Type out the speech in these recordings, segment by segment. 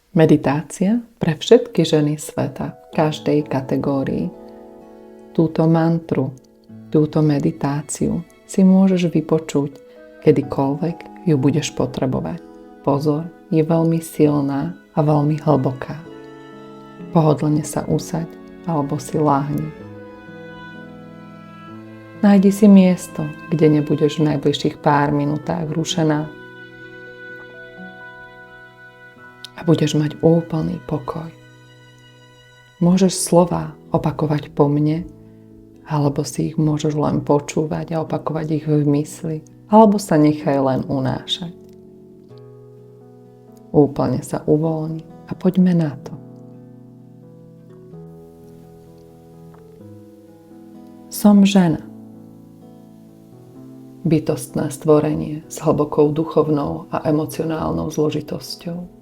Meditácia pre všetky ženy sveta v každej kategórii. Túto mantru, túto meditáciu si môžeš vypočuť, kedykoľvek ju budeš potrebovať. Pozor, je veľmi silná a veľmi hlboká. Pohodlne sa usaď alebo si láhni. Nájdi si miesto, kde nebudeš v najbližších pár minútach rušená a budeš mať úplný pokoj. Môžeš slová opakovať po mne, alebo si ich môžeš len počúvať a opakovať ich v mysli, alebo sa nechaj len unášať. Úplne sa uvoľni a poďme na to. Som žena. Bytostné stvorenie s hlbokou duchovnou a emocionálnou zložitosťou,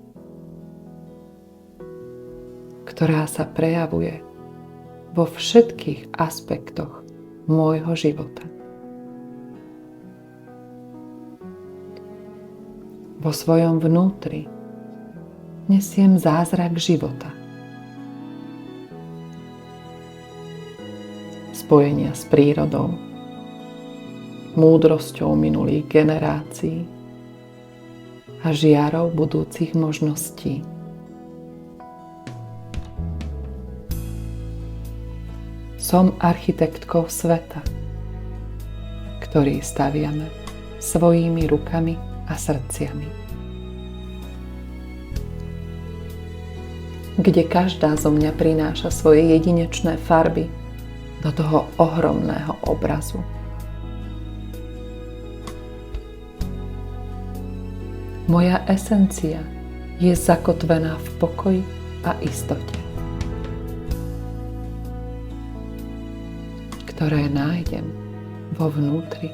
ktorá sa prejavuje vo všetkých aspektoch môjho života. Vo svojom vnútri nesiem zázrak života. Spojenia s prírodou, múdrosťou minulých generácií a žiarou budúcich možností. Som architektkou sveta, ktorý staviame svojimi rukami a srdciami. Kde každá zo mňa prináša svoje jedinečné farby do toho ohromného obrazu. Moja esencia je zakotvená v pokoji a istote, ktoré nájdem vo vnútri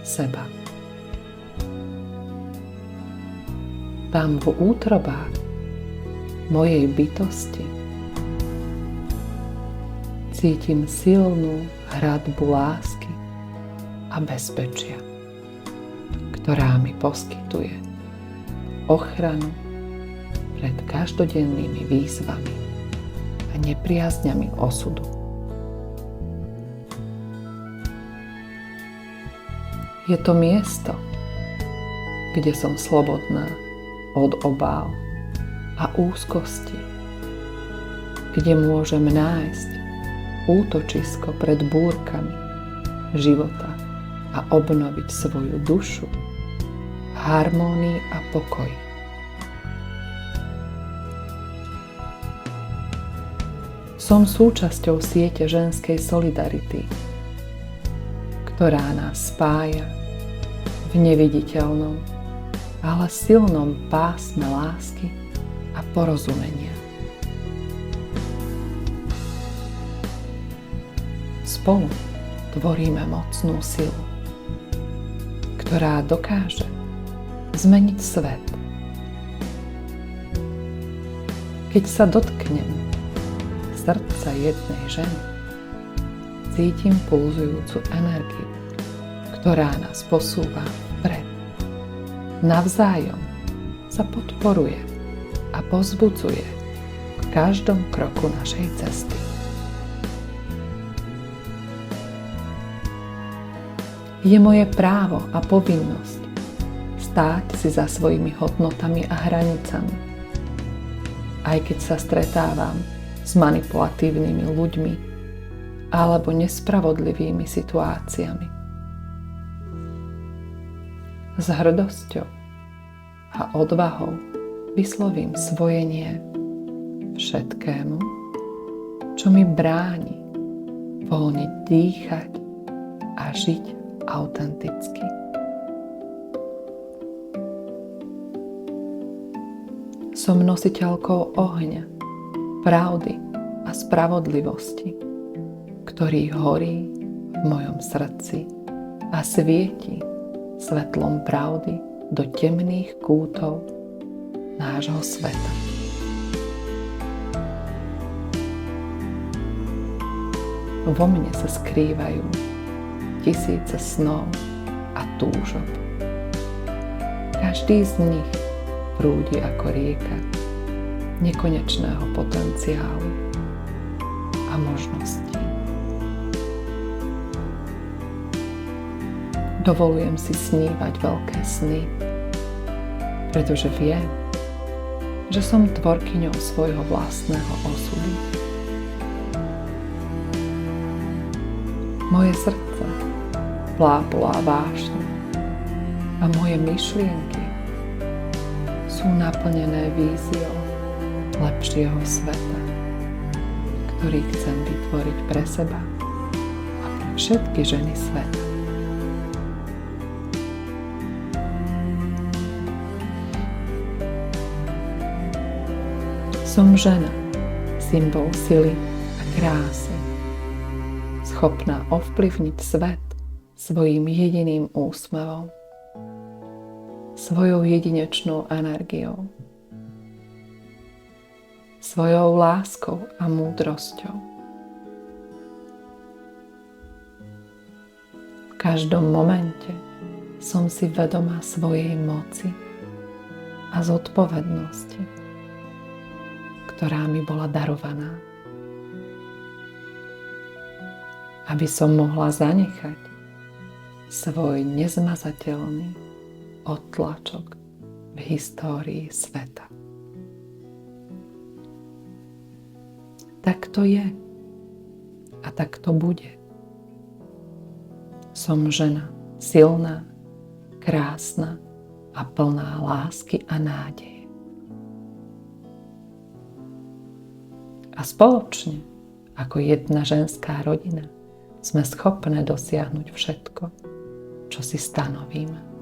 seba. Tam v útrobách mojej bytosti cítim silnú hradbu lásky a bezpečia, ktorá mi poskytuje ochranu pred každodennými výzvami a nepriazňami osudu. Je to miesto, kde som slobodná od obáv a úzkosti, kde môžem nájsť útočisko pred búrkami života a obnoviť svoju dušu v harmónii a pokoji. Som súčasťou siete ženskej solidarity, ktorá nás spája v neviditeľnom, ale silnom pásme lásky a porozumenia. Spolu tvoríme mocnú silu, ktorá dokáže zmeniť svet. Keď sa dotknem srdca jednej ženy, cítim pulzujúcu energiu, ktorá nás posúva vpred. Navzájom sa podporuje a povzbudzuje v každom kroku našej cesty. Je moje právo a povinnosť stáť si za svojimi hodnotami a hranicami. Aj keď sa stretávam s manipulatívnymi ľuďmi alebo nespravodlivými situáciami. S hrdosťou a odvahou vyslovím svoje nie všetkému, čo mi bráni voľne dýchať a žiť autenticky. Som nositeľkou ohňa, pravdy a spravodlivosti, ktorý horí v mojom srdci a svieti svetlom pravdy do temných kútov nášho sveta. Vo mne sa skrývajú tisíce snov a túžob. Každý z nich prúdi ako rieka nekonečného potenciálu a možností. Dovolujem si snívať veľké sny, pretože viem, že som tvorkyňou svojho vlastného osudu. Moje srdce plápolá vášne a moje myšlienky sú naplnené víziou lepšieho sveta, ktorý chcem vytvoriť pre seba a pre všetky ženy sveta. Som žena, symbol sily a krásy, schopná ovplyvniť svet svojím jediným úsmevom, svojou jedinečnou energiou, svojou láskou a múdrosťou. V každom momente som si vedomá svojej moci a zodpovednosti, ktorá mi bola darovaná, aby som mohla zanechať svoj nezmazateľný odtlačok v histórii sveta. Tak to je a tak to bude. Som žena silná, krásna a plná lásky a nádeje. A spoločne, ako jedna ženská rodina, sme schopné dosiahnuť všetko, čo si stanovíme.